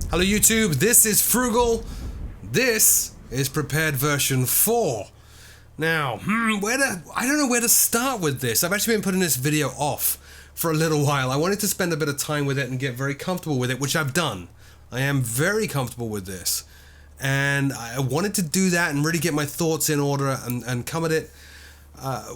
Hello YouTube, this is Froogle. This is Prepared version 4. Now, I don't know where to start with this. I've actually been putting this video off for a little while. I wanted to spend a bit of time with it and get very comfortable with it, which I've done. I am very comfortable with this. And I wanted to do that and really get my thoughts in order and come at it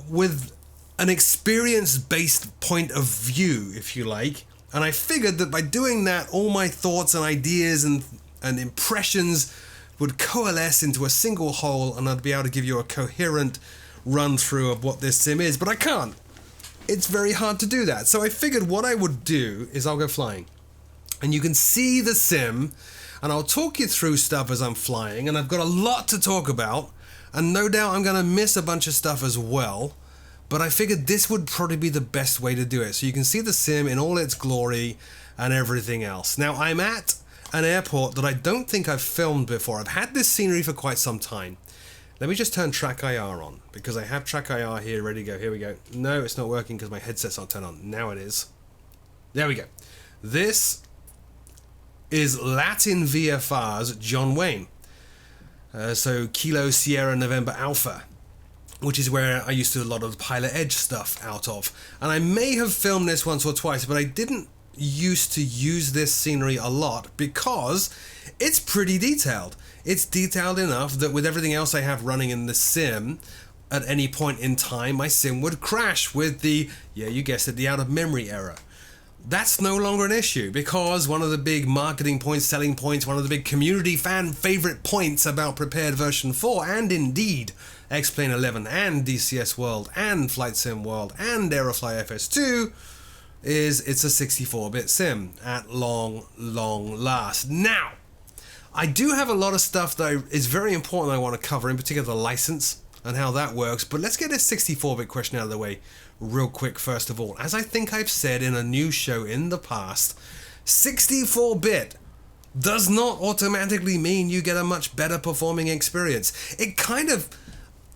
with an experience-based point of view, if you like. And I figured that by doing that, all my thoughts and ideas and impressions would coalesce into a single whole, and I'd be able to give you a coherent run-through of what this sim is. But I can't. It's very hard to do that. So I figured what I would do is I'll go flying. And you can see the sim, and I'll talk you through stuff as I'm flying, and I've got a lot to talk about, and no doubt I'm going to miss a bunch of stuff as well. But I figured this would probably be the best way to do it. So you can see the sim in all its glory and everything else. Now, I'm at an airport that I don't think I've filmed before. I've had this scenery for quite some time. Let me just turn Track IR on, because I have Track IR here ready to go. Here we go. No, it's not working because my headset's not turned on. Now it is. There we go. This is Latin VFR's John Wayne. So Kilo Sierra November Alpha, which is where I used to do a lot of the Pilot Edge stuff out of. And I may have filmed this once or twice, but I didn't used to use this scenery a lot because it's pretty detailed. It's detailed enough that with everything else I have running in the sim, at any point in time, my sim would crash with the, yeah, you guessed it, the out of memory error. That's no longer an issue because one of the big marketing points, selling points, one of the big community fan favorite points about Prepared version 4, and indeed X-Plane 11 and DCS World and Flight Sim World and Aerofly FS2 is it's a 64-bit sim at long last. Now, I do have a lot of stuff that is very important I want to cover, in particular the license and how that works, but let's get this 64-bit question out of the way real quick first of all. As I think I've said in a news show in the past, 64-bit does not automatically mean you get a much better performing experience. It kind of,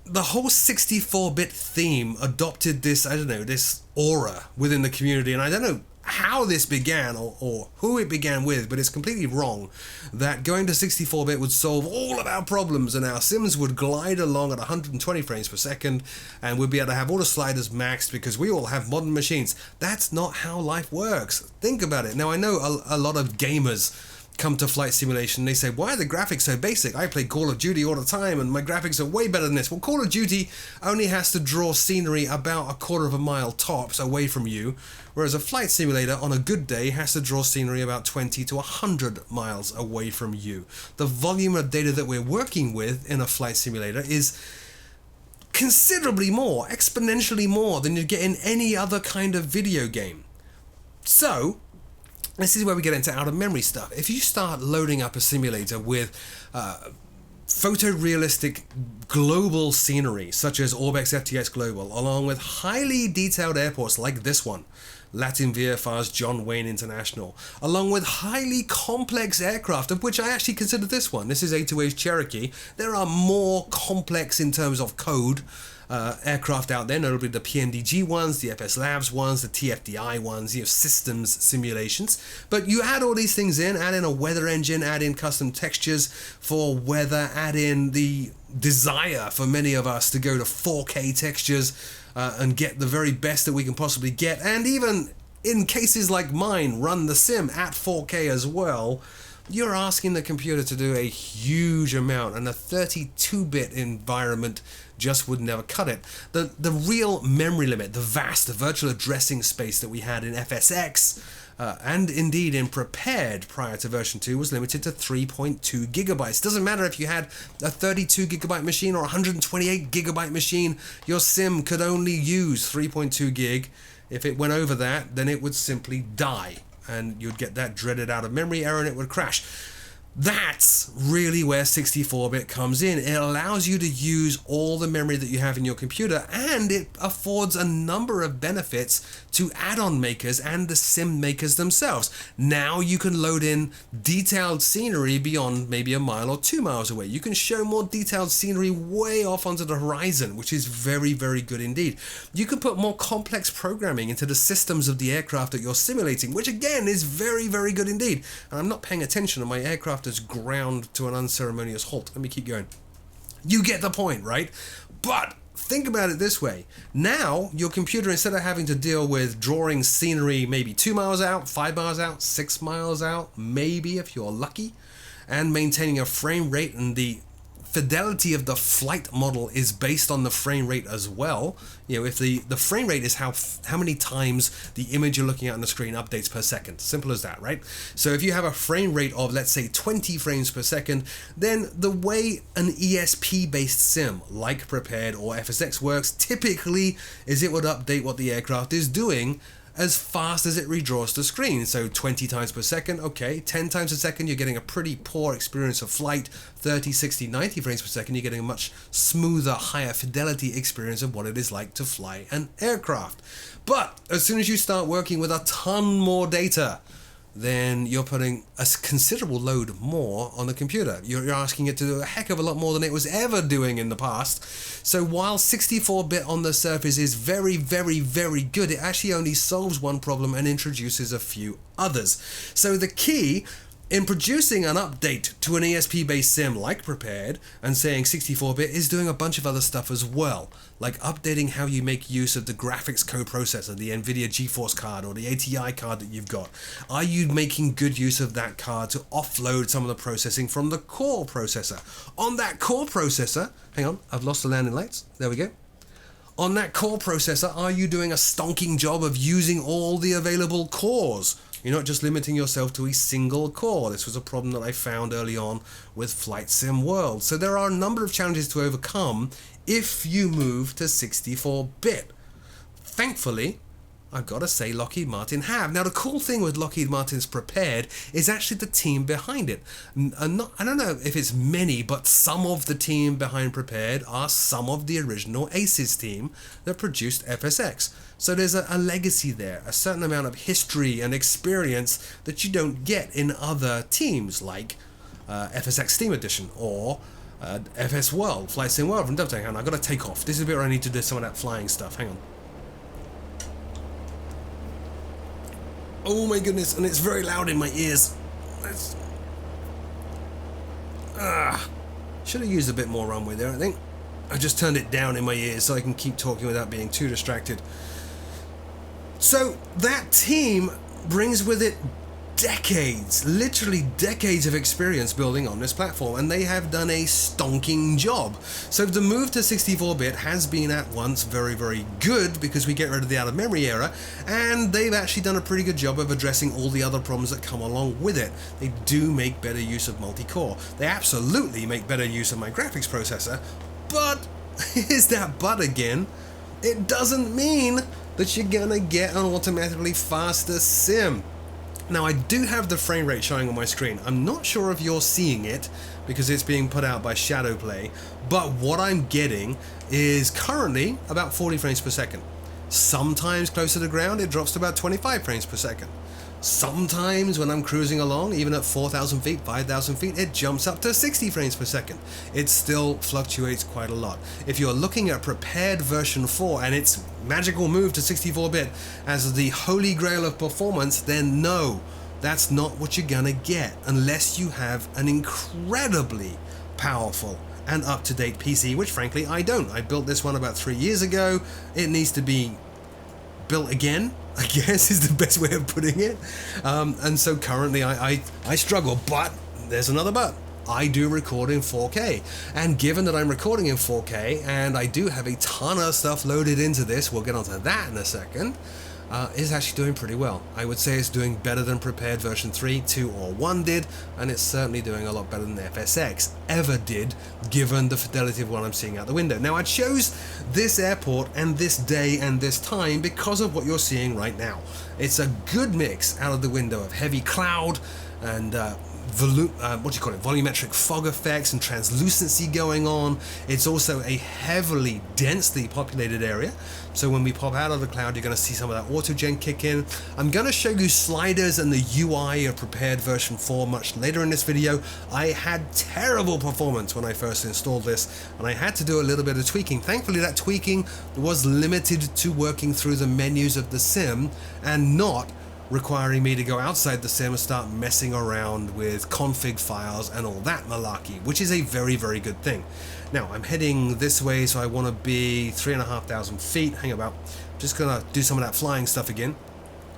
the whole 64-bit theme adopted this, I don't know, this aura within the community, and I don't know how this began or who it began with, but it's completely wrong that going to 64-bit would solve all of our problems and our sims would glide along at 120 frames per second and we'd be able to have all the sliders maxed because we all have modern machines. That's not how life works. Think about it. Now, I know a lot of gamers come to flight simulation, they say, why are the graphics so basic? I play Call of Duty all the time and my graphics are way better than this. Well, Call of Duty only has to draw scenery about a quarter of a mile tops away from you, whereas a flight simulator on a good day has to draw scenery about 20 to 100 miles away from you. The volume of data that we're working with in a flight simulator is considerably more, exponentially more than you'd get in any other kind of video game. So this is where we get into out-of-memory stuff. If you start loading up a simulator with photorealistic global scenery, such as Orbex FTX Global, along with highly detailed airports like this one, Latin VFR's John Wayne International, along with highly complex aircraft, of which I actually consider this one. This is A2A's Cherokee. There are more complex in terms of code aircraft out there, notably the PMDG ones, the FS Labs ones, the TFDI ones, systems simulations. But you add all these things in, add in a weather engine, add in custom textures for weather, add in the desire for many of us to go to 4K textures and get the very best that we can possibly get, and even in cases like mine, run the sim at 4K as well. You're asking the computer to do a huge amount, and a 32-bit environment just would never cut it. The real memory limit, the vast, the virtual addressing space that we had in FSX, and indeed in Prepared prior to version 2, was limited to 3.2 gigabytes. Doesn't matter if you had a 32 gigabyte machine or a 128 gigabyte machine, your sim could only use 3.2 gig. If it went over that, then it would simply die, and you'd get that dreaded out of memory error and it would crash. That's really where 64-bit comes in. It allows you to use all the memory that you have in your computer, and it affords a number of benefits to add-on makers and the sim makers themselves. Now you can load in detailed scenery beyond maybe a mile or 2 miles away. You can show more detailed scenery way off onto the horizon, which is very, very good indeed. You can put more complex programming into the systems of the aircraft that you're simulating, which again is very, very good indeed. And I'm not paying attention to my aircraft is ground to an unceremonious halt. Let me keep going. You get the point, right? But think about it this way. Now, your computer, instead of having to deal with drawing scenery maybe 2 miles out, 5 miles out, 6 miles out, maybe if you're lucky, and maintaining a frame rate, and the fidelity of the flight model is based on the frame rate as well. You know, if the frame rate is how many times the image you're looking at on the screen updates per second. Simple as that, right? So if you have a frame rate of, let's say, 20 frames per second, then the way an ESP-based sim like Prepared or FSX works typically is it would update what the aircraft is doing as fast as it redraws the screen. So 20 times per second, okay, 10 times a second, you're getting a pretty poor experience of flight. 30, 60, 90 frames per second, you're getting a much smoother, higher fidelity experience of what it is like to fly an aircraft. But as soon as you start working with a ton more data, then you're putting a considerable load more on the computer. You're asking it to do a heck of a lot more than it was ever doing in the past. So while 64-bit on the surface is very, very, very good, it actually only solves one problem and introduces a few others. So the key in producing an update to an ESP-based sim like Prepared and saying 64-bit is doing a bunch of other stuff as well, like updating how you make use of the graphics coprocessor, the NVIDIA GeForce card or the ATI card that you've got. Are you making good use of that card to offload some of the processing from the core processor? On that core processor, hang on, I've lost the landing lights, there we go. On that core processor, are you doing a stonking job of using all the available cores? You're not just limiting yourself to a single core. This was a problem that I found early on with Flight Sim World. So there are a number of challenges to overcome if you move to 64-bit. Thankfully, I've got to say Lockheed Martin have. Now the cool thing with Lockheed Martin's Prepared is actually the team behind it. I don't know if it's many, but some of the team behind Prepared are some of the original ACES team that produced FSX. So there's a legacy there, a certain amount of history and experience that you don't get in other teams like FSX Steam Edition or FS World, Flight Sim World from Dovetail. Hang on, I've got to take off. This is a bit where I need to do some of that flying stuff. Hang on. Oh my goodness, and it's very loud in my ears. Should have used a bit more runway there, I think. I just turned it down in my ears so I can keep talking without being too distracted. So that team brings with it decades, literally decades of experience building on this platform, and they have done a stonking job. So the move to 64-bit has been at once very, very good because we get rid of the out-of-memory era, and they've actually done a pretty good job of addressing all the other problems that come along with it. They do make better use of multi-core. They absolutely make better use of my graphics processor, but here's that but again. It doesn't mean that you're gonna get an automatically faster sim. Now I do have the frame rate showing on my screen. I'm not sure if you're seeing it because it's being put out by Shadowplay, but what I'm getting is currently about 40 frames per second. Sometimes closer to ground it drops to about 25 frames per second. Sometimes when I'm cruising along, even at 4,000 feet, 5,000 feet, it jumps up to 60 frames per second. It still fluctuates quite a lot. If you're looking at Prepared version 4 and its magical move to 64-bit as the holy grail of performance, then no, that's not what you're gonna get unless you have an incredibly powerful and up-to-date PC, which frankly I don't. I built this one about 3 years ago. It needs to be built again, I guess is the best way of putting it. And so currently I struggle, but there's another but. I do record in 4K, and given that I'm recording in 4K and I do have a ton of stuff loaded into this, we'll get onto that in a second, it's actually doing pretty well. I would say it's doing better than Prepared version 3, 2 or 1 did, and it's certainly doing a lot better than FSX ever did, given the fidelity of what I'm seeing out the window. Now I chose this airport and this day and this time because of what you're seeing right now. It's a good mix out of the window of heavy cloud and volumetric fog effects and translucency going on. It's also a heavily, densely populated area. So when we pop out of the cloud, you're going to see some of that Autogen kick in. I'm going to show you sliders and the UI of Prepared version 4 much later in this video. I had terrible performance when I first installed this, and I had to do a little bit of tweaking. Thankfully, that tweaking was limited to working through the menus of the sim and not requiring me to go outside the sim and start messing around with config files and all that malarkey, which is a very, very good thing. Now, I'm heading this way, so I want to be 3,500 feet. Hang about. Just going to do some of that flying stuff again.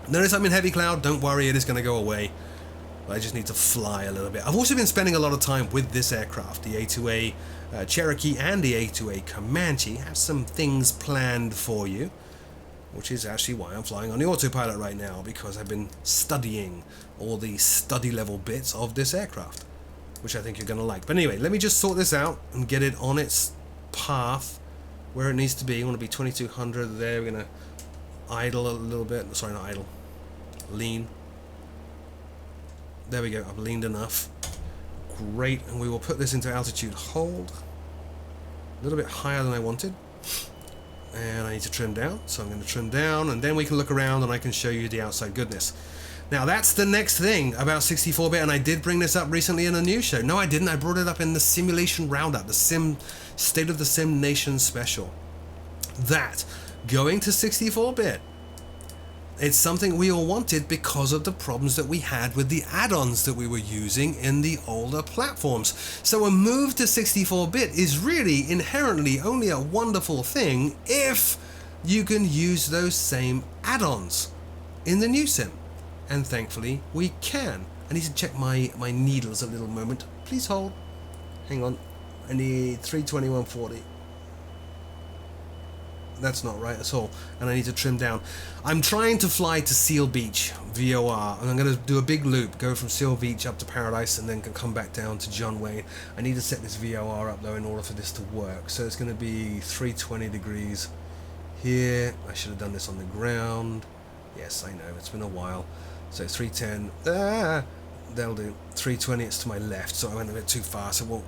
Notice I'm in heavy cloud. Don't worry, it is going to go away. I just need to fly a little bit. I've also been spending a lot of time with this aircraft, the A2A Cherokee and the A2A Comanche. I have some things planned for you, which is actually why I'm flying on the autopilot right now, because I've been studying all the study level bits of this aircraft, which I think you're going to like. But anyway, let me just sort this out and get it on its path where it needs to be. I want to be 2200 there. We're going to idle a little bit. Sorry, not idle. Lean. There we go. I've leaned enough. Great. And we will put this into altitude hold. A little bit higher than I wanted. And I need to trim down, so I'm going to trim down, and then we can look around and I can show you the outside goodness. Now that's the next thing about 64-bit, and I did bring this up recently in a news show. No, I didn't. I brought it up in the Simulation Roundup, the State of the Sim Nation special. That going to 64-bit, it's something we all wanted because of the problems that we had with the add-ons that we were using in the older platforms. So a move to 64-bit is really inherently only a wonderful thing if you can use those same add-ons in the new sim. And thankfully we can. I need to check my needles a little moment. Please hold. Hang on. I need 321.40. That's not right at all, and I need to trim down. I'm trying to fly to Seal Beach VOR, and I'm going to do a big loop, go from Seal Beach up to Paradise, and then come back down to John Wayne. I need to set this VOR up though in order for this to work. So it's going to be 320 degrees here. I should have done this on the ground. Yes, I know, it's been a while. So 310. That'll do. 320. It's to my left, so I went a bit too far. So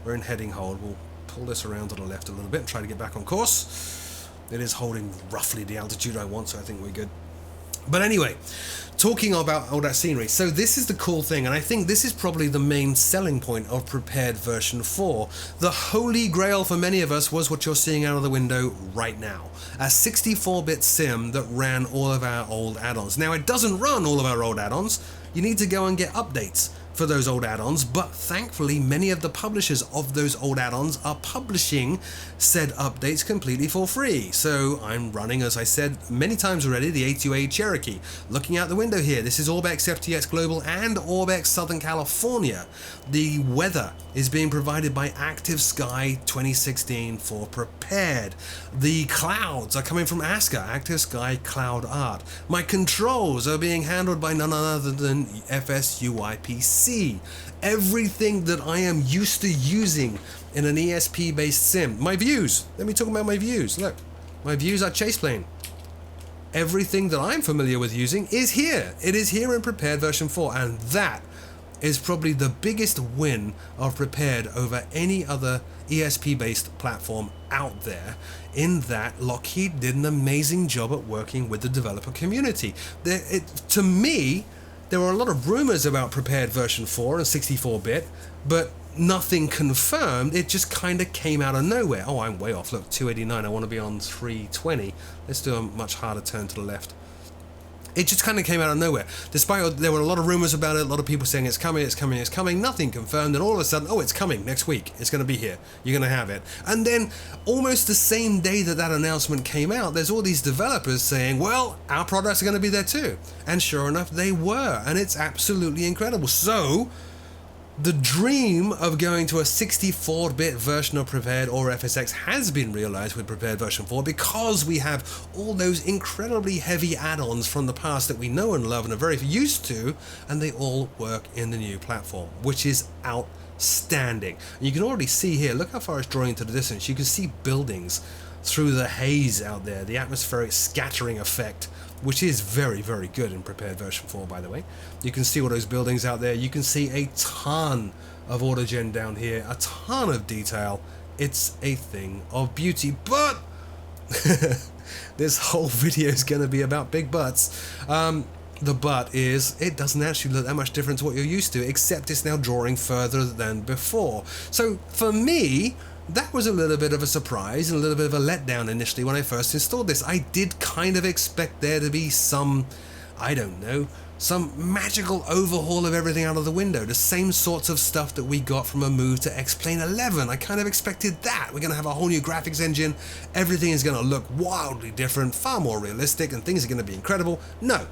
we're in heading hold. We'll pull this around to the left a little bit and try to get back on course. It is holding roughly the altitude I want, so I think we're good. But anyway, talking about all that scenery, so this is the cool thing, and I think this is probably the main selling point of Prepared version 4. The holy grail for many of us was what you're seeing out of the window right now. A 64-bit sim that ran all of our old add-ons. Now, it doesn't run all of our old add-ons. You need to go and get updates for those old add-ons, but thankfully many of the publishers of those old add-ons are publishing said updates completely for free. So I'm running, as I said many times already, the A2A Cherokee. Looking out the window here, this is Orbex FTX Global and Orbex Southern California. The weather is being provided by Active Sky 2016 for Prepared. The clouds are coming from ASCA, Active Sky Cloud Art. My controls are being handled by none other than FSUIPC. Everything that I am used to using in an ESP based sim. My views, let me talk about my views. Look, my views are chase plane. Everything that I'm familiar with using is here. It is here in Prepared version 4, and that is probably the biggest win of Prepared over any other ESP based platform out there, in that Lockheed did an amazing job at working with the developer community. To me, there were a lot of rumors about Prepared version 4 and 64-bit, but nothing confirmed. It just kind of came out of nowhere. Oh, I'm way off. Look, 289. I want to be on 320. Let's do a much harder turn to the left. It just kind of came out of nowhere. Despite there were a lot of rumors about it, a lot of people saying it's coming, it's coming, it's coming, nothing confirmed, and all of a sudden, oh, it's coming next week. It's going to be here. You're going to have it. And then almost the same day that that announcement came out, there's all these developers saying, well, our products are going to be there too. And sure enough, they were. And it's absolutely incredible. So the dream of going to a 64-bit version of Prepared or FSX has been realized with Prepared version 4, because we have all those incredibly heavy add-ons from the past that we know and love and are very used to, and they all work in the new platform, which is outstanding. And you can already see here, look how far it's drawing to the distance. You can see buildings through the haze out there, the atmospheric scattering effect which is very, very good in prepared version 4, by the way. You can see all those buildings out there. You can see a ton of Autogen down here, a ton of detail. It's a thing of beauty, but this whole video is going to be about big butts. The but is, it doesn't actually look that much different to what you're used to, except it's now drawing further than before. So for me, that was a little bit of a surprise and a little bit of a letdown initially when I first installed this. I did kind of expect there to be some, I don't know, some magical overhaul of everything out of the window. The same sorts of stuff that we got from a move to X-Plane 11. I kind of expected that. We're going to have a whole new graphics engine. Everything is going to look wildly different, far more realistic, and things are going to be incredible. No.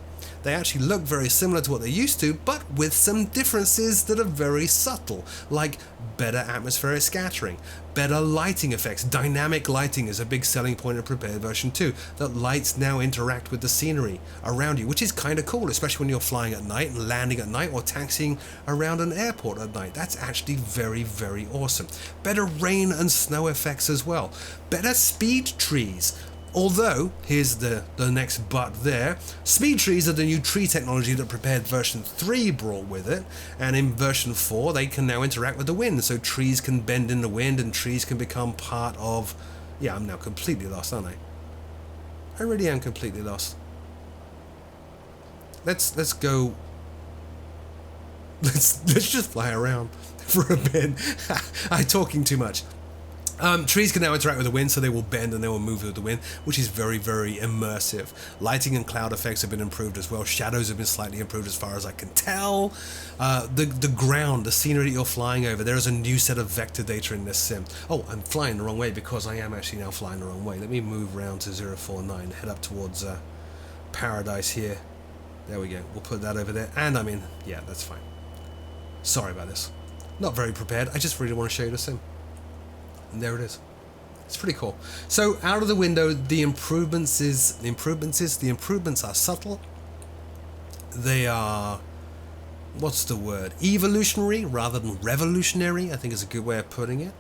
They actually look very similar to what they used to, but with some differences that are very subtle, like better atmospheric scattering, better lighting effects. Dynamic lighting is a big selling point of prepared version 2, that lights now interact with the scenery around you, which is kind of cool, especially when you're flying at night and landing at night or taxiing around an airport at night. That's actually very, very awesome. Better rain and snow effects as well. Better speed trees. Although, here's the next but there, speed trees are the new tree technology that prepared version 3 brought with it, and in version 4 they can now interact with the wind, so trees can bend in the wind and trees can become part of... Yeah, I'm now completely lost, aren't I? I really am completely lost. Let's go... Let's just fly around for a bit. I'm talking too much. Trees can now interact with the wind, so they will bend and they will move with the wind, which is very, very immersive. Lighting and cloud effects have been improved as well. Shadows have been slightly improved as far as I can tell. The ground, the scenery that you're flying over, there is a new set of vector data in this sim. Oh, I'm flying the wrong way because I am actually now flying the wrong way. Let me move around to 049, head up towards Paradise here. There we go. We'll put that over there. And I'm in. Yeah, that's fine. Sorry about this. Not very prepared. I just really want to show you the sim. And there it is. It's pretty cool. So out of the window, the improvements are subtle. They are, what's the word? Evolutionary rather than revolutionary, I think is a good way of putting it.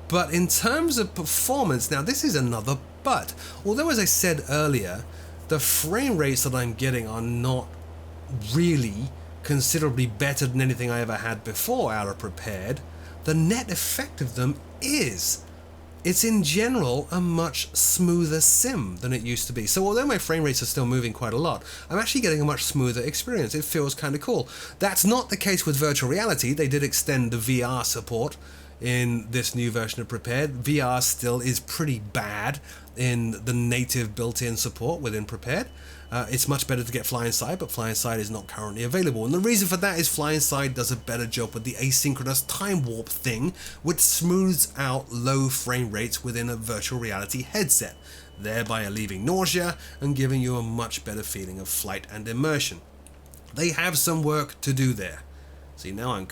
But in terms of performance, now this is another but. Although, as I said earlier, the frame rates that I'm getting are not really considerably better than anything I ever had before out of prepared, the net effect of them is, it's in general a much smoother sim than it used to be. So although my frame rates are still moving quite a lot, I'm actually getting a much smoother experience. It feels kind of cool. That's not the case with virtual reality. They did extend the VR support in this new version of Prepared. VR still is pretty bad in the native built-in support within Prepared. It's much better to get Fly Inside, but Fly Inside is not currently available. And the reason for that is Fly Inside does a better job with the asynchronous time warp thing, which smooths out low frame rates within a virtual reality headset, thereby alleviating nausea and giving you a much better feeling of flight and immersion. They have some work to do there. See, now I'm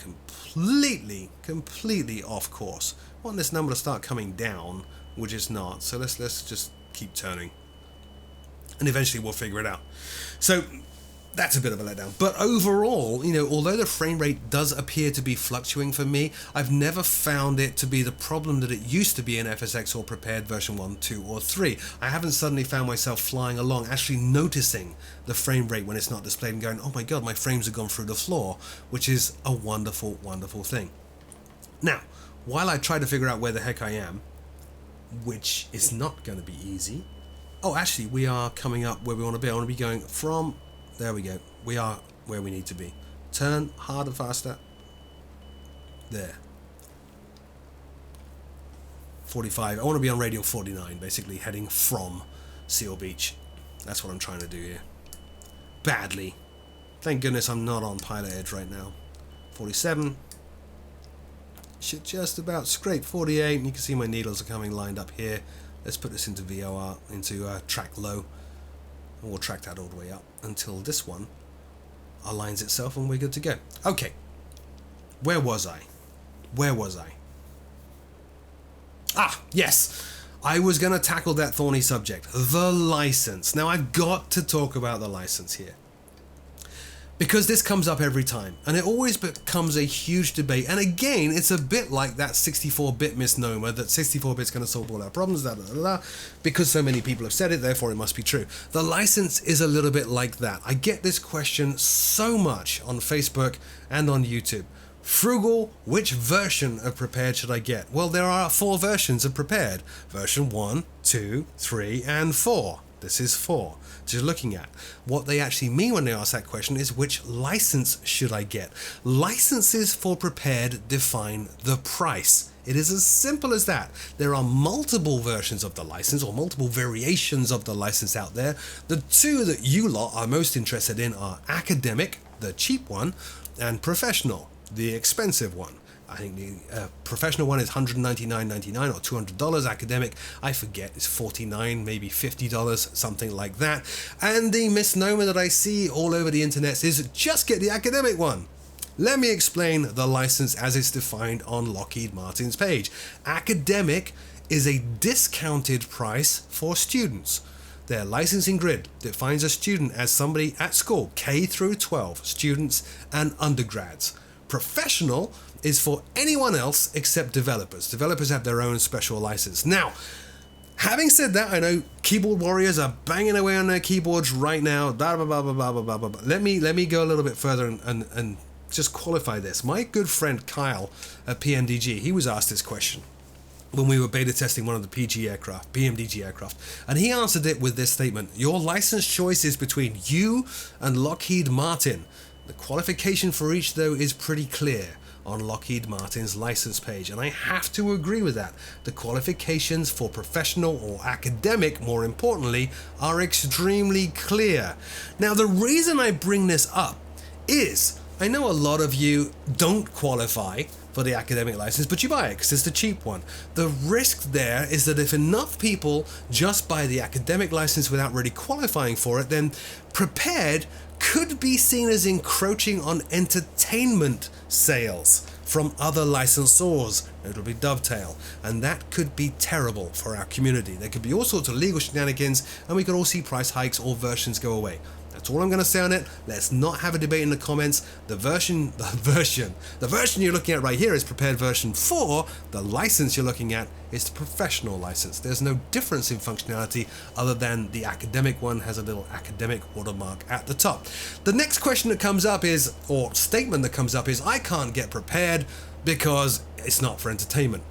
completely off course. I want this number to start coming down, which is not. So let's just keep turning. And eventually we'll figure it out. So that's a bit of a letdown. But overall, you know, although the frame rate does appear to be fluctuating for me, I've never found it to be the problem that it used to be in FSX or Prepared version 1, 2, or 3. I haven't suddenly found myself flying along, actually noticing the frame rate when it's not displayed and going, oh my god, my frames have gone through the floor, which is a wonderful, wonderful thing. Now, while I try to figure out where the heck I am, which is not going to be easy. Oh, actually, we are coming up where we want to be. I want to be going from... There we go. We are where we need to be. Turn harder, faster. There. 45. I want to be on radial 49, basically, heading from Seal Beach. That's what I'm trying to do here. Badly. Thank goodness I'm not on Pilot Edge right now. 47. Should just about scrape 48, and you can see my needles are coming lined up here. Let's put this into VOR, into track low, and we'll track that all the way up until this one aligns itself and we're good to go. Okay, where was I? Ah, yes! I was going to tackle that thorny subject, the license. Now I've got to talk about the license here. because this comes up every time, and it always becomes a huge debate. And again, it's a bit like that 64-bit misnomer that 64-bit's going to solve all our problems, because so many people have said it, therefore it must be true. The license is a little bit like that. I get this question so much on Facebook and on YouTube. Froogle, which version of Prepared should I get? Well, there are 4 versions of Prepared. Version 1, 2, 3, and 4. This is 4. So you're looking at. What they actually mean when they ask that question is, which license should I get? Licenses for Prepared define the price. It is as simple as that. There are multiple versions of the license, or multiple variations of the license out there. The 2 that you lot are most interested in are Academic, the cheap one, and Professional, the expensive one. I think the professional one is $199.99 or $200. Academic, I forget, it's $49, maybe $50, something like that. And the misnomer that I see all over the internet is just get the academic one. Let me explain the license as it's defined on Lockheed Martin's page. Academic is a discounted price for students. Their licensing grid defines a student as somebody at school, K through 12, students and undergrads. Professional is for anyone else except developers. Developers have their own special license. Now, having said that, I know keyboard warriors are banging away on their keyboards right now. Blah, blah, blah, blah, blah, blah, blah, blah. Let me go a little bit further and just qualify this. My good friend Kyle at PMDG, he was asked this question when we were beta testing one of the PMDG aircraft, and he answered it with this statement: your license choice is between you and Lockheed Martin. The qualification for each, though, is pretty clear on Lockheed Martin's license page, and I have to agree with that. The qualifications for professional or academic, more importantly, are extremely clear. Now, the reason I bring this up is I know a lot of you don't qualify for the academic license, but you buy it because it's the cheap one. The risk there is that if enough people just buy the academic license without really qualifying for it, then Prepared could be seen as encroaching on entertainment sales from other licensors, notably Dovetail, and that could be terrible for our community. There could be all sorts of legal shenanigans, and we could all see price hikes or versions go away. That's all I'm going to say on it. Let's not have a debate in the comments. The version you're looking at right here is Prepared version 4. The license you're looking at is the professional license. There's no difference in functionality other than the academic one has a little academic watermark at the top. The next question that comes up is, or statement that comes up is, I can't get Prepared because it's not for entertainment.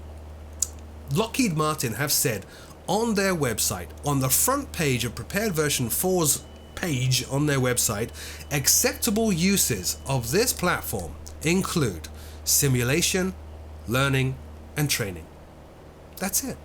Lockheed Martin have said on their website, on the front page of Prepared version 4's page on their website, acceptable uses of this platform include simulation, learning, and training. That's it.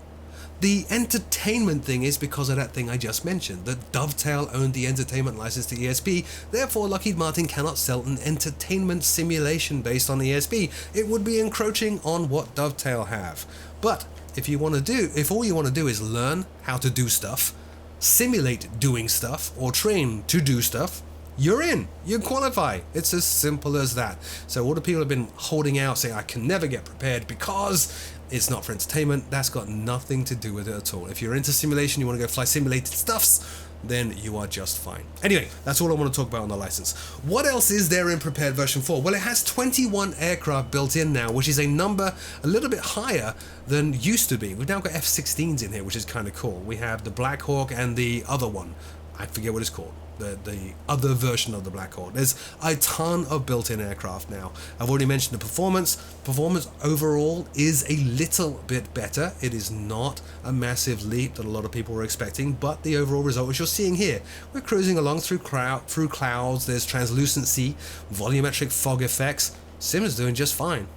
The entertainment thing is because of that thing I just mentioned, that Dovetail owned the entertainment license to ESP, therefore Lockheed Martin cannot sell an entertainment simulation based on ESP. It would be encroaching on what Dovetail have. But if all you want to do is learn how to do stuff, simulate doing stuff, or train to do stuff, you're in. You qualify. It's as simple as that. So all the people have been holding out saying I can never get Prepared because it's not for entertainment, that's got nothing to do with it at all. If you're into simulation, you want to go fly simulated stuffs, then you are just fine. Anyway, that's all I want to talk about on the license. What else is there in Prepared version 4? Well, it has 21 aircraft built in now, which is a number a little bit higher than used to be. We've now got F-16s in here, which is kind of cool. We have the Black Hawk and the other one. I forget what it's called. The other version of the Black Hawk. There's a ton of built-in aircraft now. I've already mentioned the performance. Performance overall is a little bit better. It is not a massive leap that a lot of people were expecting, but the overall result, as you're seeing here, we're cruising along through clouds. There's translucency, volumetric fog effects. Sim is doing just fine.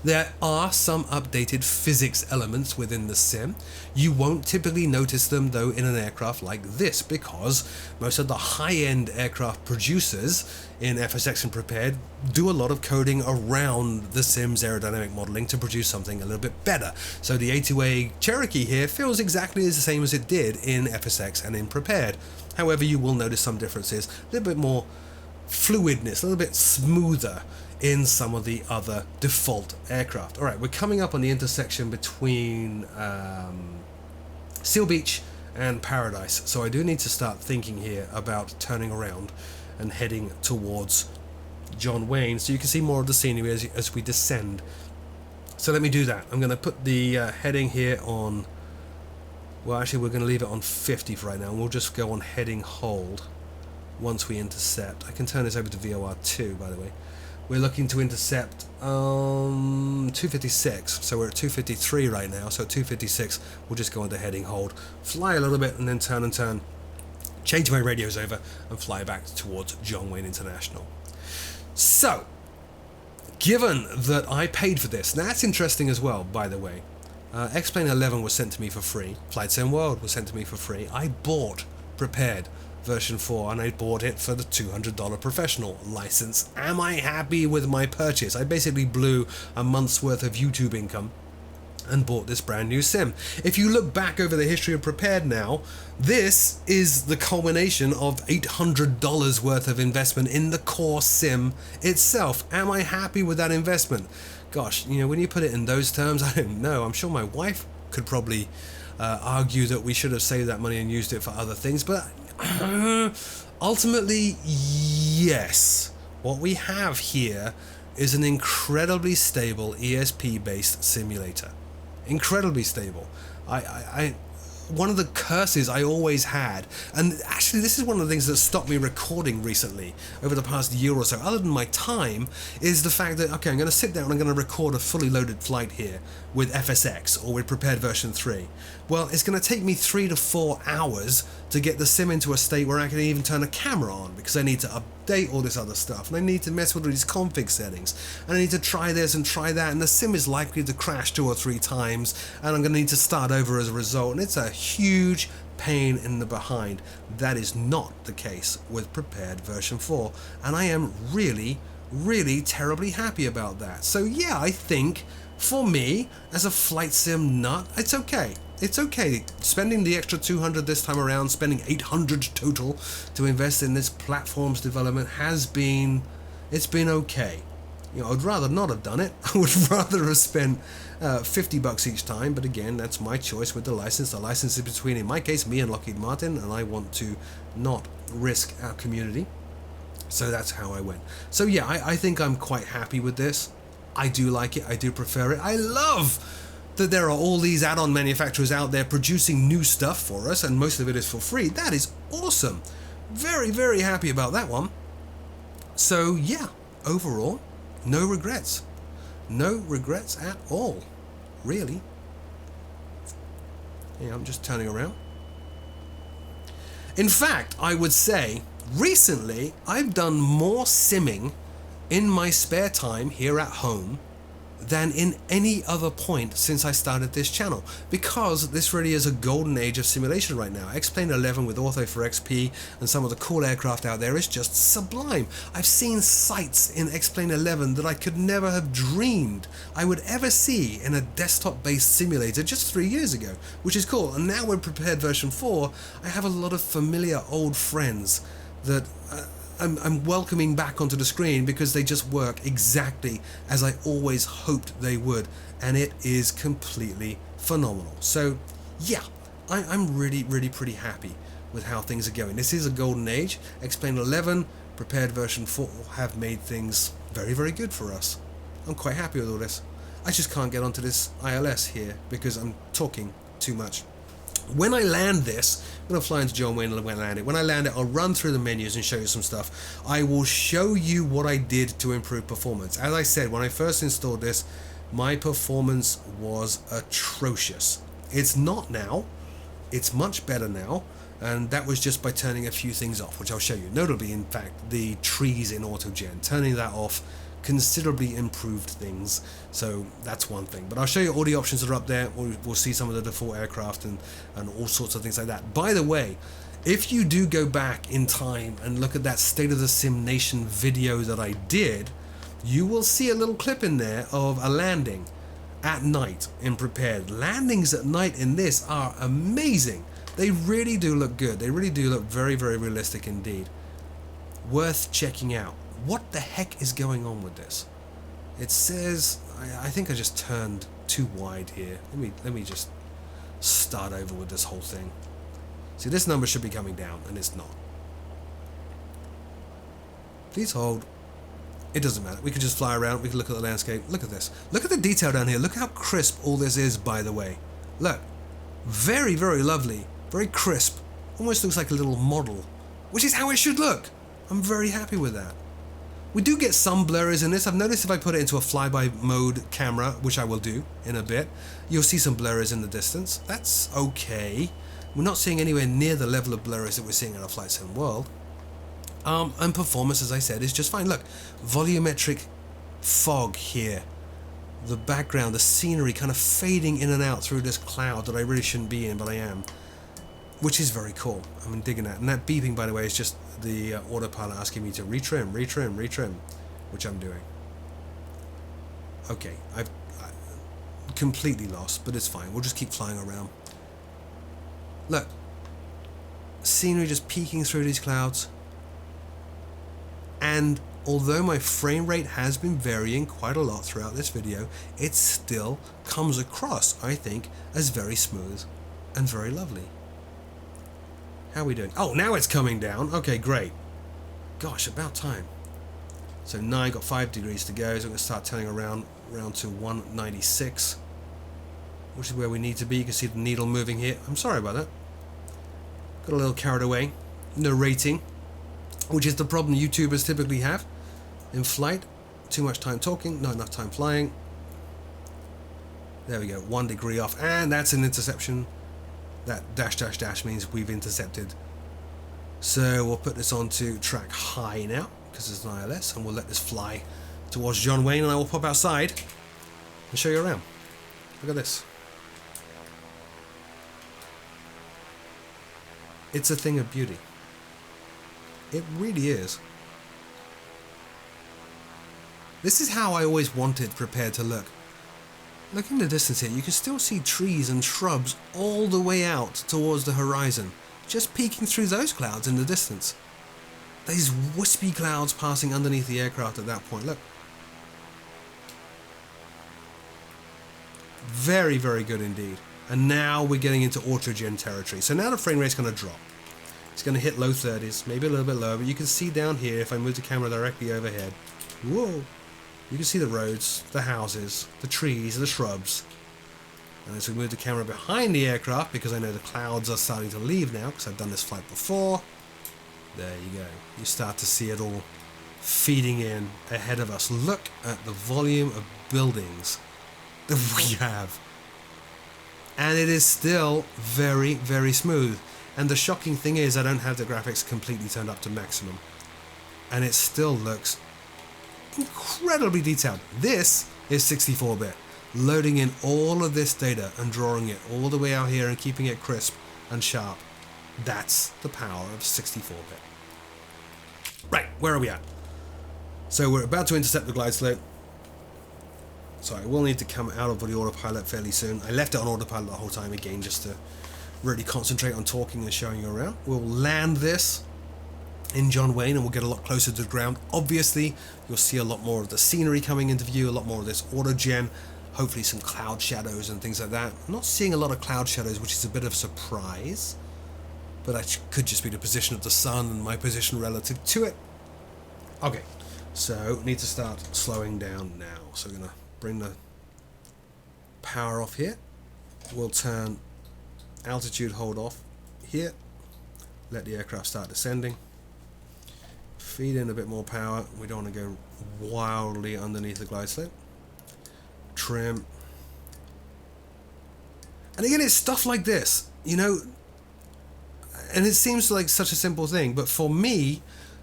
There are some updated physics elements within the sim. You won't typically notice them though in an aircraft like this because most of the high-end aircraft producers in FSX and Prepared do a lot of coding around the sim's aerodynamic modeling to produce something a little bit better. So the A2A Cherokee here feels exactly the same as it did in FSX and in Prepared. However, you will notice some differences, a little bit more fluidness, a little bit smoother in some of the other default aircraft. All right, we're coming up on the intersection between Seal Beach and Paradise, so I do need to start thinking here about turning around and heading towards John Wayne, so you can see more of the scenery as we descend. So let me do that. I'm going to put the heading here on, well actually we're going to leave it on 50 for right now, and we'll just go on heading hold once we intercept. I can turn this over to VOR2, by the way. We're looking to intercept 256, so we're at 253 right now, so at 256 we'll just go into heading hold, fly a little bit and then turn and turn, change my radios over and fly back towards John Wayne International. So, given that I paid for this, now that's interesting as well, by the way. X-Plane 11 was sent to me for free, Flight Sim World was sent to me for free. I bought Prepared version 4 and I bought it for the $200 professional license. Am I happy with my purchase? I basically blew a month's worth of YouTube income and bought this brand new sim. If you look back over the history of Prepared now, this is the culmination of $800 worth of investment in the core sim itself. Am I happy with that investment? Gosh, you know, when you put it in those terms, I don't know. I'm sure my wife could probably argue that we should have saved that money and used it for other things, but ultimately, yes. What we have here is an incredibly stable ESP-based simulator. Incredibly stable. One of the curses I always had, and actually this is one of the things that stopped me recording recently over the past year or so, other than my time, is the fact that, okay, I'm going to sit down and I'm going to record a fully loaded flight here with FSX or with Prepared version 3. Well, it's going to take me 3 to 4 hours to get the sim into a state where I can even turn a camera on, because I need to update all this other stuff, and I need to mess with all these config settings, and I need to try this and try that, and the sim is likely to crash 2 or 3 times, and I'm going to need to start over as a result, and it's a huge pain in the behind. That is not the case with Prepared version 4, and I am really, really terribly happy about that. So yeah, I think for me, as a flight sim nut, it's okay. It's okay. Spending the extra 200 this time around, spending 800 total to invest in this platform's development it's been okay. You know, I'd rather not have done it. I would rather have spent $50 each time, but again, that's my choice with the license. The license is between, in my case, me and Lockheed Martin, and I want to not risk our community. So that's how I went. So yeah, I think I'm quite happy with this. I do like it. I do prefer it. I love that there are all these add-on manufacturers out there producing new stuff for us, and most of it is for free. That is awesome. Very, very happy about that one. So yeah, overall, no regrets. No regrets at all, really. Yeah, I'm just turning around. In fact, I would say, recently, I've done more simming in my spare time here at home than in any other point since I started this channel, because this really is a golden age of simulation right now. X-Plane 11 with Ortho for XP and some of the cool aircraft out there is just sublime. I've seen sights in X-Plane 11 that I could never have dreamed I would ever see in a desktop-based simulator just 3 years ago, which is cool. And now we're Prepared version 4, I have a lot of familiar old friends that I'm welcoming back onto the screen because they just work exactly as I always hoped they would, and it is completely phenomenal. So yeah, I'm really, really pretty happy with how things are going. This is a golden age. X-Plane 11, Prepared version 4 have made things very, very good for us. I'm quite happy with all this. I just can't get onto this ILS here because I'm talking too much. When I land this, I'm going to fly into John Wayne and land it. When I land it, I'll run through the menus and show you some stuff. I will show you what I did to improve performance. As I said, when I first installed this, my performance was atrocious. It's not now. It's much better now. And that was just by turning a few things off, which I'll show you. Notably, in fact, the trees in Autogen. Turning that off considerably improved things, so that's one thing. But I'll show you all the options that are up there. We'll see some of the default aircraft and all sorts of things like that. By the way, if you do go back in time and look at that State of the Sim Nation video that I did, you will see a little clip in there of a landing at night in Prepared. Landings at night in this are amazing. They really do look good. They really do look very, very realistic indeed. Worth checking out. What the heck is going on with this? It says, I think I just turned too wide here. Let me just start over with this whole thing. See, this number should be coming down, and it's not. Please hold. It doesn't matter. We can just fly around. We can look at the landscape. Look at this. Look at the detail down here. Look how crisp all this is, by the way. Look. Very, very lovely. Very crisp. Almost looks like a little model, which is how it should look. I'm very happy with that. We do get some blurries in this. I've noticed if I put it into a flyby mode camera, which I will do in a bit, you'll see some blurries in the distance. That's okay. We're not seeing anywhere near the level of blurries that we're seeing in our Flight Sim world. And performance, as I said, is just fine. Look, volumetric fog here. The background, the scenery kind of fading in and out through this cloud that I really shouldn't be in, but I am. Which is very cool. I'm digging that. And that beeping, by the way, is just the autopilot asking me to retrim, which I'm doing. Okay, I'm completely lost, but it's fine. We'll just keep flying around. Look, scenery just peeking through these clouds. And although my frame rate has been varying quite a lot throughout this video, it still comes across, I think, as very smooth and very lovely. How are we doing? Oh, now it's coming down. Okay, great. Gosh, about time. So 9, got 5 degrees to go, so I'm going to start turning around to 196, which is where we need to be. You can see the needle moving here. I'm sorry about that. Got a little carried away. Narrating, which is the problem YouTubers typically have in flight. Too much time talking, not enough time flying. There we go, 1 degree off, and that's an interception. That dash means we've intercepted. So we'll put this onto track high now, because it's an ILS, and we'll let this fly towards John Wayne, and I will pop outside and show you around. Look at this. It's a thing of beauty. It really is. This is how I always wanted Prepared to look. Look in the distance here, you can still see trees and shrubs all the way out towards the horizon, just peeking through those clouds in the distance. These wispy clouds passing underneath the aircraft at that point, look. Very, very good indeed. And now we're getting into Autogen territory. So now the frame rate's going to drop. It's going to hit low 30s, maybe a little bit lower, but you can see down here, if I move the camera directly overhead, whoa, you can see the roads, the houses, the trees, the shrubs. And as we move the camera behind the aircraft, because I know the clouds are starting to leave now, because I've done this flight before, there you go. You start to see it all feeding in ahead of us. Look at the volume of buildings that we have. And it is still very, very smooth. And the shocking thing is I don't have the graphics completely turned up to maximum. And it still looks incredibly detailed. This is 64-bit. Loading in all of this data and drawing it all the way out here and keeping it crisp and sharp. That's the power of 64-bit. Right, where are we at? So we're about to intercept the glide slope. So I will need to come out of the autopilot fairly soon. I left it on autopilot the whole time again just to really concentrate on talking and showing you around. We'll land this in John Wayne and we'll get a lot closer to the ground. Obviously, you'll see a lot more of the scenery coming into view, a lot more of this Autogen, hopefully some cloud shadows and things like that. I'm not seeing a lot of cloud shadows, which is a bit of a surprise, but that could just be the position of the sun and my position relative to it. Okay, so need to start slowing down now. So we're going to bring the power off here. We'll turn altitude hold off here. Let the aircraft start descending. Feed in a bit more power. We don't want to go wildly underneath the glide slope. Trim. And again, it's stuff like this, you know, and it seems like such a simple thing, but for me,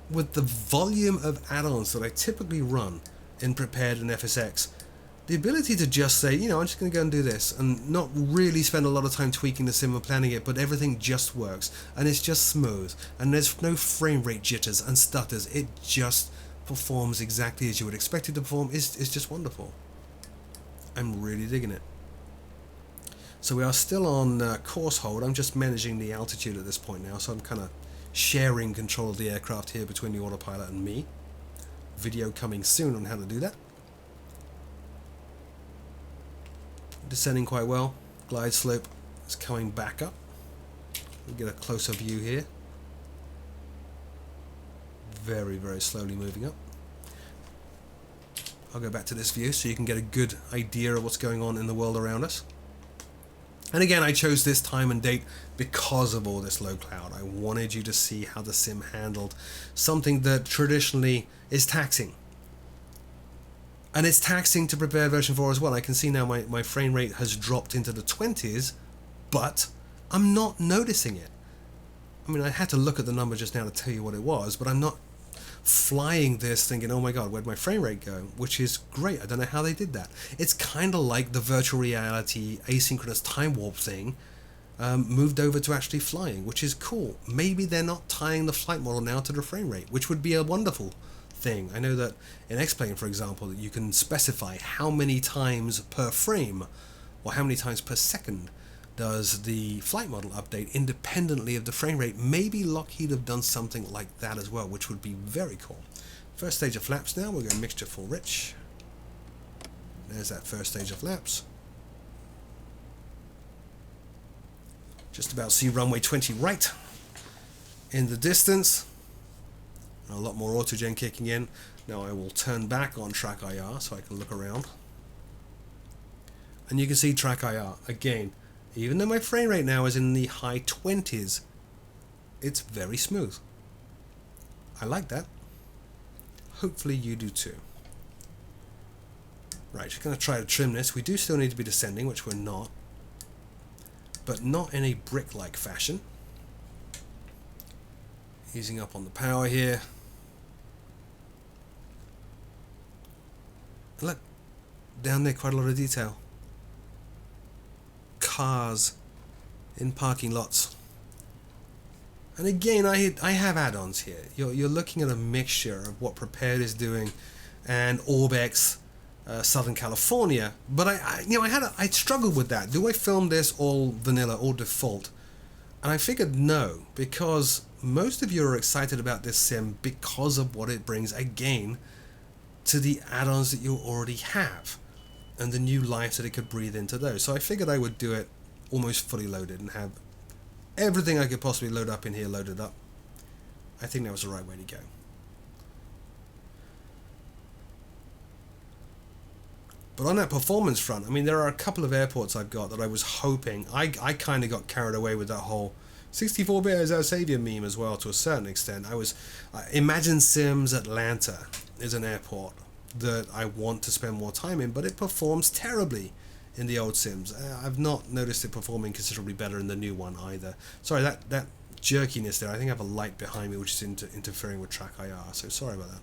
with the volume of add-ons that I typically run in Prepared and FSX, the ability to just say, you know, I'm just going to go and do this and not really spend a lot of time tweaking the sim and planning it, but everything just works and it's just smooth and there's no frame rate jitters and stutters. It just performs exactly as you would expect it to perform. It's just wonderful. I'm really digging it. So we are still on course hold. I'm just managing the altitude at this point now, so I'm kind of sharing control of the aircraft here between the autopilot and me. Video coming soon on how to do that. Descending quite well. Glide slope is coming back up. We'll get a closer view here. very, very slowly moving up. I'll go back to this view so you can get a good idea of what's going on in the world around us. And again, I chose this time and date because of all this low cloud. I wanted you to see how the sim handled something that traditionally is taxing. And it's taxing to Prepared version 4 as well. I can see now my frame rate has dropped into the 20s, but I'm not noticing it. I mean, I had to look at the number just now to tell you what it was, but I'm not flying this thinking, oh my god, where'd my frame rate go? Which is great. I don't know how they did that. It's kind of like the virtual reality asynchronous time warp thing moved over to actually flying, which is cool. Maybe they're not tying the flight model now to the frame rate, which would be a wonderful thing. I know that in X-Plane, for example, that you can specify how many times per frame or how many times per second does the flight model update independently of the frame rate. Maybe Lockheed have done something like that as well, which would be very cool. First stage of flaps now, we'll go mixture full rich. There's that first stage of flaps. Just about see runway 20 right in the distance. And a lot more Autogen kicking in. Now I will turn back on track IR so I can look around. And you can see track IR again. Even though my frame rate now is in the high 20s, it's very smooth. I like that. Hopefully you do too. Right, just going to try to trim this. We do still need to be descending, which we're not. But not in a brick-like fashion. Easing up on the power here. Look, down there quite a lot of detail. Cars in parking lots. And again, I have add-ons here. You're looking at a mixture of what Prepared is doing and Orbex, Southern California. But I struggled with that. Do I film this all vanilla, all default? And I figured no, because most of you are excited about this sim because of what it brings again to the add-ons that you already have and the new life that it could breathe into those. So I figured I would do it almost fully loaded and have everything I could possibly load up in here loaded up. I think that was the right way to go. But on that performance front, I mean, there are a couple of airports I've got that I was hoping. I kind of got carried away with that whole 64-bit as our savior meme as well to a certain extent. Imagine Sims Atlanta is an airport that I want to spend more time in, but it performs terribly in the old Sims. I've not noticed it performing considerably better in the new one either. Sorry, that jerkiness there, I think I have a light behind me which is interfering with track IR, so sorry about that.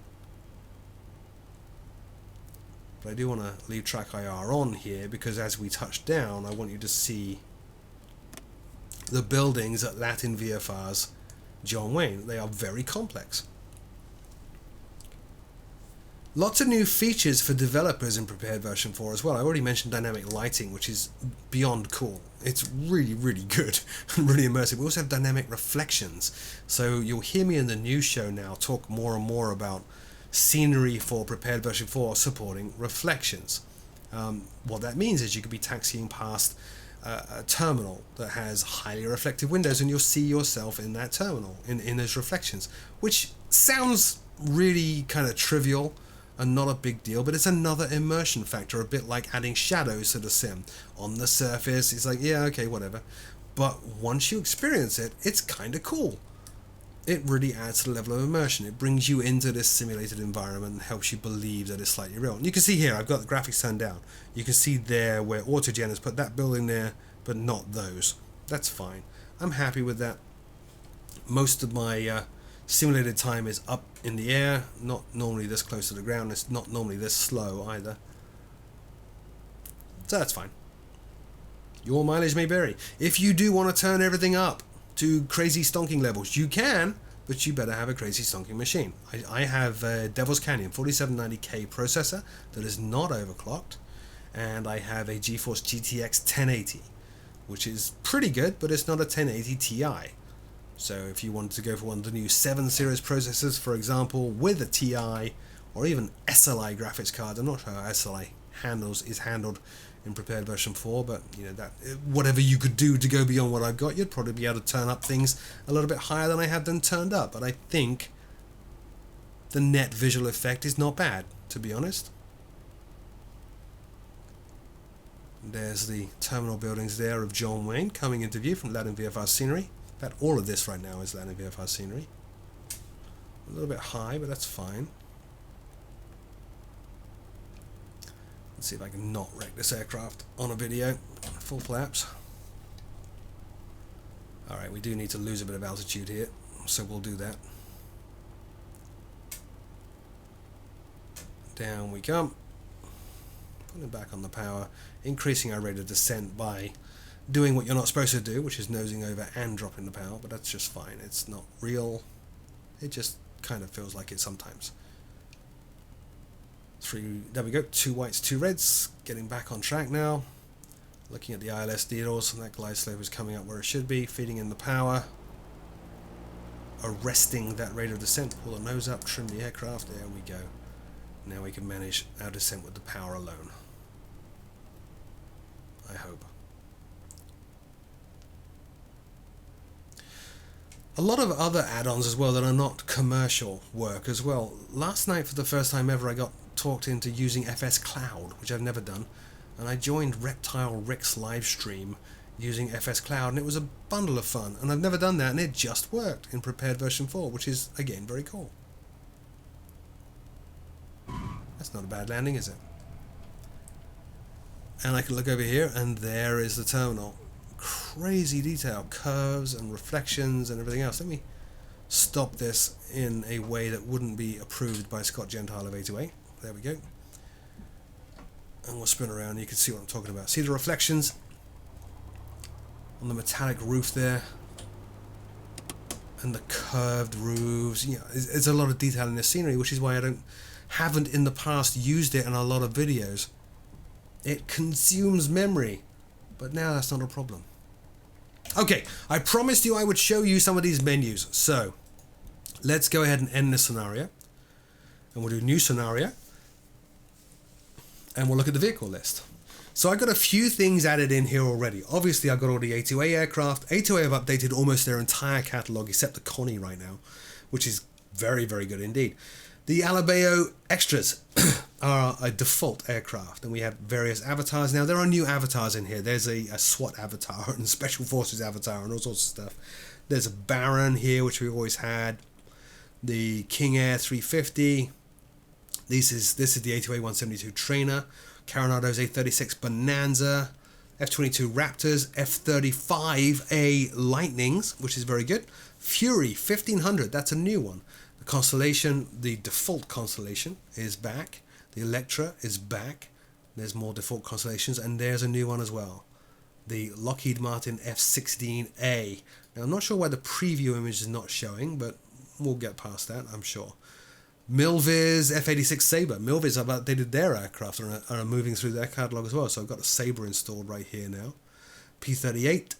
But I do want to leave track IR on here because as we touch down, I want you to see the buildings at Latin VFR's John Wayne. They are very complex. Lots of new features for developers in Prepared version 4 as well. I already mentioned dynamic lighting, which is beyond cool. It's really, really good and really immersive. We also have dynamic reflections. So you'll hear me in the news show now talk more and more about scenery for Prepared version 4 supporting reflections. What that means is you could be taxiing past a terminal that has highly reflective windows and you'll see yourself in that terminal, in those reflections, which sounds really kind of trivial and not a big deal, but it's another immersion factor, a bit like adding shadows to the sim. On the surface, it's like, yeah, okay, whatever. But once you experience it, it's kind of cool. It really adds to the level of immersion. It brings you into this simulated environment and helps you believe that it's slightly real. And you can see here, I've got the graphics turned down. You can see there where Autogen has put that building there, but not those. That's fine. I'm happy with that. Most of my simulated time is up in the air, not normally this close to the ground. It's not normally this slow either. So that's fine. Your mileage may vary. If you do want to turn everything up to crazy stonking levels, you can, but you better have a crazy stonking machine. I have a Devil's Canyon 4790K processor that is not overclocked, and I have a GeForce GTX 1080, which is pretty good, but it's not a 1080 Ti. So if you wanted to go for one of the new 7 series processors, for example, with a Ti or even SLI graphics card, I'm not sure how SLI is handled in Prepared version 4, but you know, that whatever you could do to go beyond what I've got, you'd probably be able to turn up things a little bit higher than I have them turned up. But I think the net visual effect is not bad, to be honest. There's the terminal buildings there of John Wayne coming into view from Aladdin VFR scenery. In fact, all of this right now is Aladdin VFR scenery. A little bit high, but that's fine. Let's see if I can not wreck this aircraft on a video. Full flaps. Alright, we do need to lose a bit of altitude here, so we'll do that. Down we come. Pulling back on the power, increasing our rate of descent by doing what you're not supposed to do, which is nosing over and dropping the power, but that's just fine. It's not real. It just kind of feels like it sometimes. There we go, 2 whites, 2 reds, getting back on track now. Looking at the ILS deals, and that glide slope is coming up where it should be, feeding in the power. Arresting that rate of descent, pull the nose up, trim the aircraft, there we go. Now we can manage our descent with the power alone. I hope. A lot of other add-ons as well that are not commercial work as well. Last night, for the first time ever, I got talked into using FS Cloud, which I've never done, and I joined Reptile Rick's live stream using FS Cloud, and it was a bundle of fun, and I've never done that, and it just worked in Prepared version 4, which is, again, very cool. That's not a bad landing, is it? And I can look over here, and there is the terminal. Crazy detail, curves and reflections and everything else. Let me stop this in a way that wouldn't be approved by Scott Gentile of A2A. There we go. And we'll spin around and you can see what I'm talking about. See the reflections on the metallic roof there, and the curved roofs. You know, there's a lot of detail in this scenery, which is why I haven't in the past used it in a lot of videos. It consumes memory, but now that's not a problem. Okay, I promised you I would show you some of these menus, so let's go ahead and end this scenario, and we'll do new scenario, and we'll look at the vehicle list. So I got a few things added in here already. Obviously I've got all the A2A aircraft. A2A have updated almost their entire catalogue except the Connie right now, which is very, very good indeed. The Alabeo extras are a default aircraft, and we have various avatars. Now there are new avatars in here. There's a SWAT avatar and a Special Forces avatar and all sorts of stuff. There's a Baron here, which we always had. The King Air 350. This is the A2A 172 Trainer. Coronado's A36 Bonanza. F-22 Raptors. F-35A Lightnings, which is very good. Fury 1500, that's a new one. The Constellation, the default Constellation, is back. The Electra is back. There's more default Constellations, and there's a new one as well. The Lockheed Martin F-16A. Now, I'm not sure why the preview image is not showing, but we'll get past that, I'm sure. Milviz F-86 Sabre. Milviz have updated their aircraft and are moving through their catalogue as well, so I've got a Sabre installed right here now. P-38.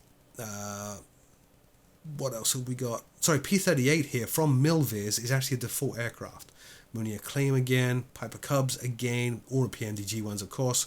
What else have we got? Sorry, P-38 here from Milviz is actually a default aircraft. Mooney Acclaim again, Piper Cubs again, all the PMDG ones of course.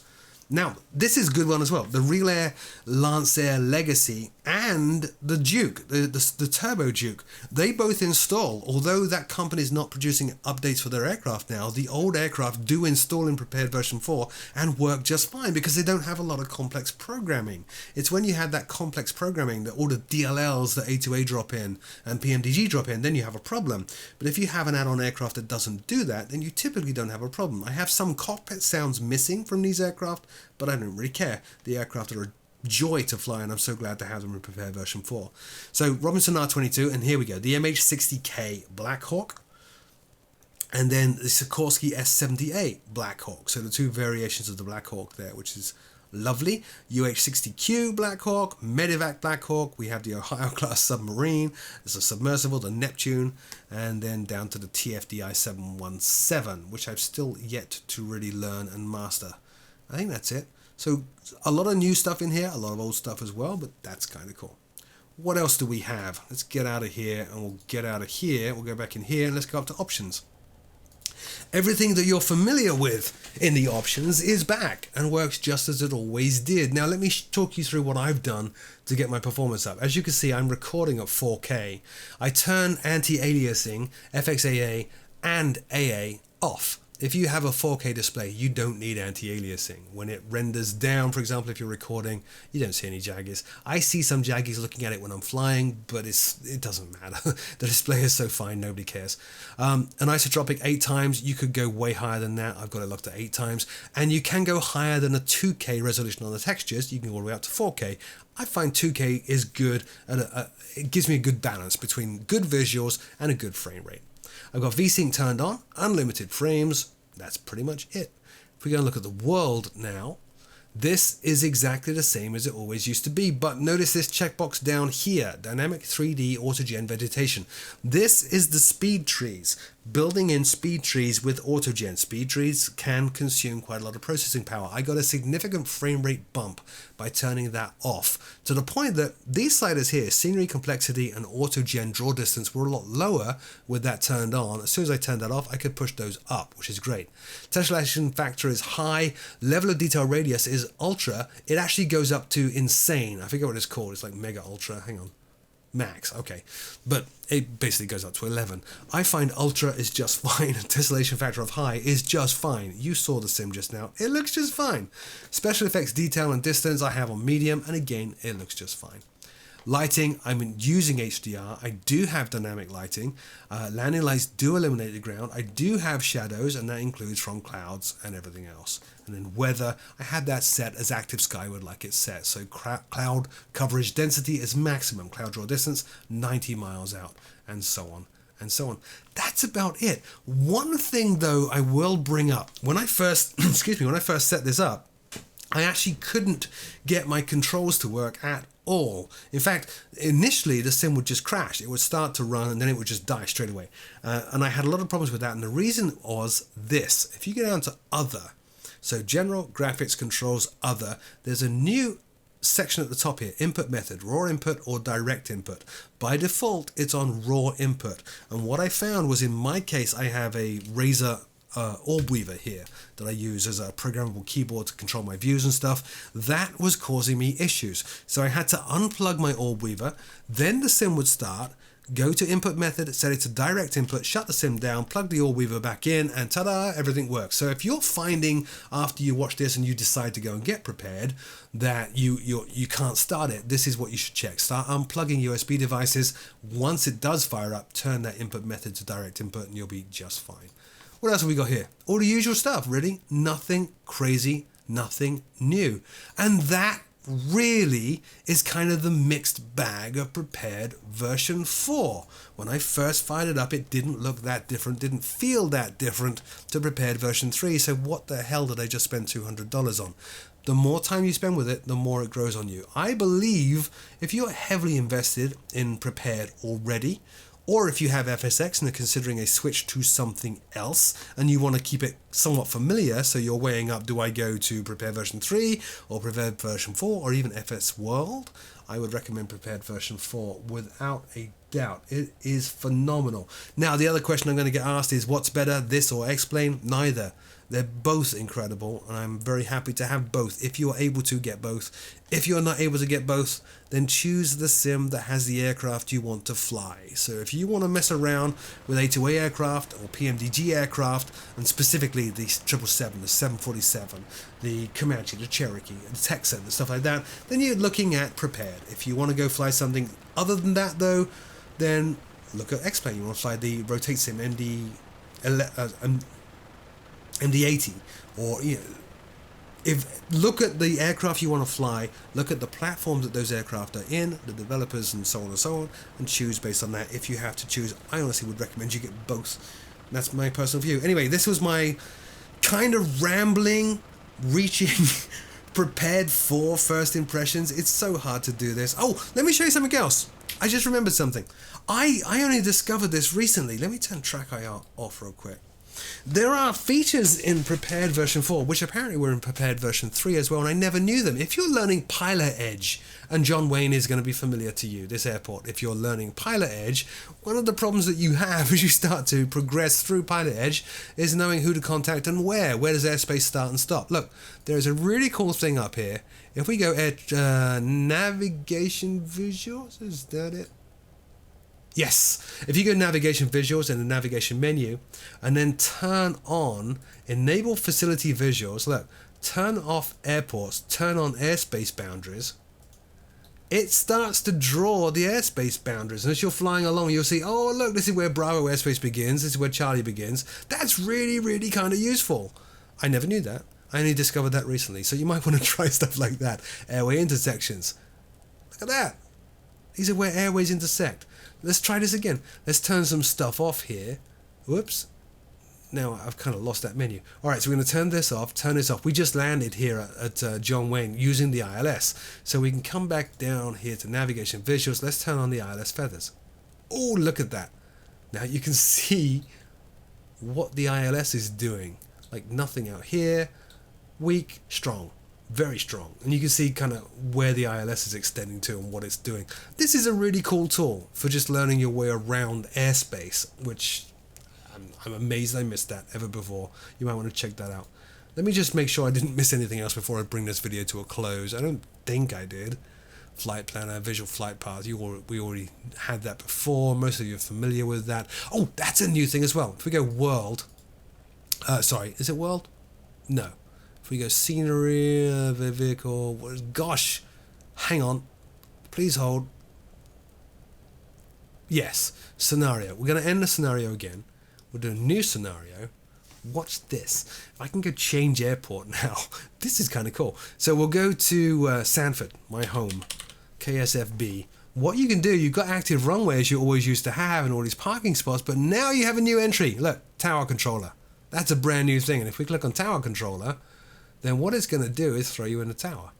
Now, this is a good one as well. The Real Air Lancer Legacy and the Duke, the Turbo Duke, they both install. Although that company is not producing updates for their aircraft now, the old aircraft do install in Prepared version 4 and work just fine because they don't have a lot of complex programming. It's when you have that complex programming that all the DLLs that A2A drop in and PMDG drop in, then you have a problem. But if you have an add-on aircraft that doesn't do that, then you typically don't have a problem. I have some cockpit sounds missing from these aircraft, but I don't really care. The aircraft are a joy to fly, and I'm so glad to have them in Prepared version 4. So Robinson R22, and here we go, the MH-60K Black Hawk, and then the Sikorsky S-78 Black Hawk. So the two variations of the Black Hawk there, which is lovely. UH-60Q Black Hawk, Medevac Black Hawk, we have the Ohio class submarine, there's a submersible, the Neptune, and then down to the TFDI 717, which I've still yet to really learn and master. I think that's it. So a lot of new stuff in here, a lot of old stuff as well, but that's kind of cool. What else do we have? Let's get out of here, and we'll get out of here. We'll go back in here, and let's go up to options. Everything that you're familiar with in the options is back and works just as it always did. Now let me talk you through what I've done to get my performance up. As you can see, I'm recording at 4K. I turn anti-aliasing, FXAA, and AA off. If you have a 4K display, you don't need anti-aliasing. When it renders down, for example, if you're recording, you don't see any jaggies. I see some jaggies looking at it when I'm flying, but it doesn't matter. The display is so fine, nobody cares. An isotropic 8 times, you could go way higher than that. I've got it locked at 8 times. And you can go higher than a 2K resolution on the textures. You can go all the way up to 4K. I find 2K is good. It gives me a good balance between good visuals and a good frame rate. I've got VSync turned on, unlimited frames, that's pretty much it. If we go and look at the world now, this is exactly the same as it always used to be, but notice this checkbox down here, Dynamic 3D Autogen Vegetation. This is the speed trees, building in speed trees with Autogen. Speed trees can consume quite a lot of processing power. I got a significant frame rate bump by turning that off, to the point that these sliders here, scenery complexity and Autogen draw distance, were a lot lower with that turned on. As soon as I turned that off, I could push those up, which is great. Tessellation factor is high, level of detail radius is ultra. It actually goes up to insane. I forget what it's called. It's like mega ultra. Hang on. Max, okay, but it basically goes up to 11. I find ultra is just fine. Tessellation factor of high is just fine. You saw the sim just now. It looks just fine. Special effects detail and distance I have on medium, and again, it looks just fine. Lighting, I'm using HDR. I do have dynamic lighting. Landing lights do illuminate the ground. I do have shadows, and that includes from clouds and everything else. And then weather, I had that set as active skyward like it's set. So cloud coverage density is maximum. Cloud draw distance, 90 miles out, and so on. And so on. That's about it. One thing though I will bring up, when I first, when I first set this up, I actually couldn't get my controls to work at all. In fact, initially the sim would just crash. It would start to run and then it would just die straight away. And I had a lot of problems with that. And the reason was this. If you go down to Other, so General, Graphics, Controls, Other, there's a new section at the top here, Input Method, Raw Input or Direct Input. By default, it's on Raw Input. And what I found was, in my case, I have a Razer orb weaver here that I use as a programmable keyboard to control my views and stuff. That was causing me issues. So I had to unplug my orb weaver, then the sim would start, go to input method, set it to direct input, shut the sim down, plug the orb weaver back in, and ta-da, everything works. So if you're finding after you watch this and you decide to go and get prepared that you can't start it, this is what you should check. Start unplugging USB devices. Once it does fire up, turn that input method to direct input and you'll be just fine. What else have we got here? All the usual stuff, really. Nothing crazy, nothing new. And that really is kind of the mixed bag of Prepared version 4. When I first fired it up, it didn't look that different, didn't feel that different to Prepared version 3. So what the hell did I just spend $200 on? The more time you spend with it, the more it grows on you. I believe if you're heavily invested in Prepared already, or if you have FSX and are considering a switch to something else and you want to keep it somewhat familiar, so you're weighing up, do I go to Prepared version 3 or Prepared version 4 or even FS World? I would recommend Prepared version 4 without a doubt. It is phenomenal. Now, the other question I'm going to get asked is, what's better, this or X-Plane? Neither. They're both incredible, and I'm very happy to have both. If you are able to get both, if you're not able to get both, then choose the sim that has the aircraft you want to fly. So if you want to mess around with A2A aircraft or PMDG aircraft, and specifically the 777, the 747, the Comanche, the Cherokee, the Texan, and stuff like that, then you're looking at Prepared. If you want to go fly something other than that, though, then look at X-Plane. You want to fly the Rotate Sim MD-80, or look at the aircraft you want to fly, look at the platforms that those aircraft are in, the developers, and so on, and choose based on that. If you have to choose, I honestly would recommend you get both. That's my personal view. Anyway, this was my kind of rambling, reaching Prepared for first impressions. It's so hard to do this. Oh, let me show you something else. I just remembered something. I only discovered this recently. Let me turn track IR off real quick. There are features in Prepared version 4 which apparently were in Prepared version 3 as well, and I never knew them. If you're learning Pilot Edge, and John Wayne is going to be familiar to you, this airport, if you're learning Pilot Edge, one of the problems that you have as you start to progress through Pilot Edge is knowing who to contact and where. Where does airspace start and stop? Look, there's a really cool thing up here. If we go at navigation visuals, is that it? Yes, if you go navigation visuals in the navigation menu and then turn on enable facility visuals, look, turn off airports, turn on airspace boundaries, it starts to draw the airspace boundaries. And as you're flying along, you'll see, oh, look, this is where Bravo airspace begins, this is where Charlie begins. That's really, really kind of useful. I never knew that. I only discovered that recently. So you might want to try stuff like that. Airway intersections. Look at that. These are where airways intersect. Let's try this again. Let's turn some stuff off here. Whoops. Now I've kind of lost that menu. Alright, so we're going to turn this off, turn this off. We just landed here at John Wayne using the ILS. So we can come back down here to navigation visuals. Let's turn on the ILS feathers. Oh, look at that. Now you can see what the ILS is doing. Like nothing out here. Weak, strong. Very strong. And you can see kind of where the ILS is extending to and what it's doing. This is a really cool tool for just learning your way around airspace, which I'm amazed I missed that ever before. You might want to check that out. Let me just make sure I didn't miss anything else before I bring this video to a close. I don't think I did. Flight planner, visual flight path. We already had that before. Most of you are familiar with that. Oh, that's a new thing as well. If we go world. Sorry, is it world? No. If we go scenery, vehicle. Gosh. Hang on. Please hold. Yes. Scenario. We're going to end the scenario again. We'll do a new scenario. Watch this. If I can go change airport now, this is kind of cool. So we'll go to Sanford, my home, KSFB. What you can do, you've got active runways you always used to have and all these parking spots, but now you have a new entry. Look, tower controller. That's a brand new thing. And if we click on tower controller, then what it's going to do is throw you in the tower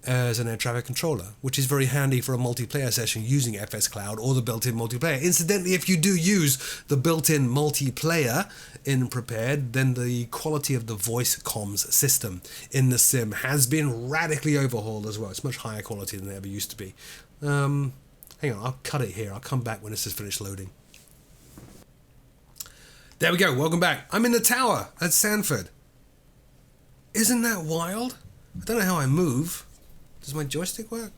as an air traffic controller, which is very handy for a multiplayer session using FS Cloud or the built-in multiplayer. Incidentally, if you do use the built-in multiplayer in Prepared, then the quality of the voice comms system in the sim has been radically overhauled as well. It's much higher quality than it ever used to be. Hang on, I'll cut it here. I'll come back when this is finished loading. There we go, welcome back. I'm in the tower at Sanford. Isn't that wild? I don't know how I move. Does my joystick work?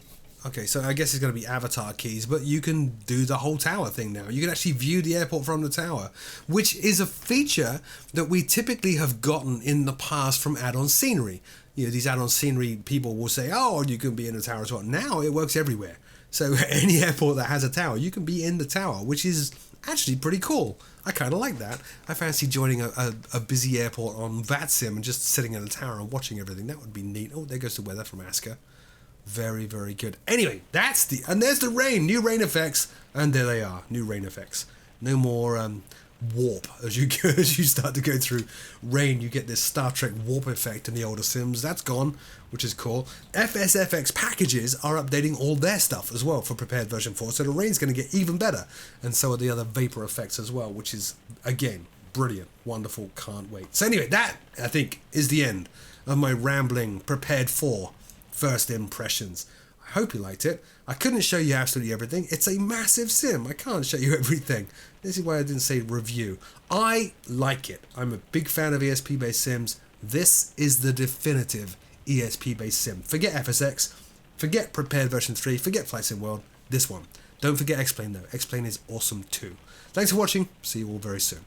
Okay, so I guess it's going to be avatar keys, but you can do the whole tower thing now. You can actually view the airport from the tower, which is a feature that we typically have gotten in the past from add-on scenery. You know, these add-on scenery people will say, oh, you can be in the tower as well. Now it works everywhere. So any airport that has a tower, you can be in the tower, which is actually pretty cool. I kind of like that. I fancy joining a busy airport on VATSIM and just sitting in a tower and watching everything. That would be neat. Oh, there goes the weather from Asker. Very, very good. Anyway, and there's the rain, new rain effects, and there they are, new rain effects. No more warp as you start to go through rain. You get this Star Trek warp effect in the older Sims. That's gone, which is cool. FSFX packages are updating all their stuff as well for Prepared version 4, so the rain's going to get even better, and so are the other vapor effects as well, which is again brilliant, wonderful, can't wait. So anyway, that I think is the end of my rambling Prepared 4 first impressions. I hope you liked it. I couldn't show you absolutely everything. It's a massive sim. I can't show you everything. This is why I didn't say review. I like it. I'm a big fan of ESP-based sims. This is the definitive ESP-based sim. Forget FSX. Forget Prepared version 3. Forget Flight Sim World. This one. Don't forget X-Plane though. X-Plane is awesome too. Thanks for watching. See you all very soon.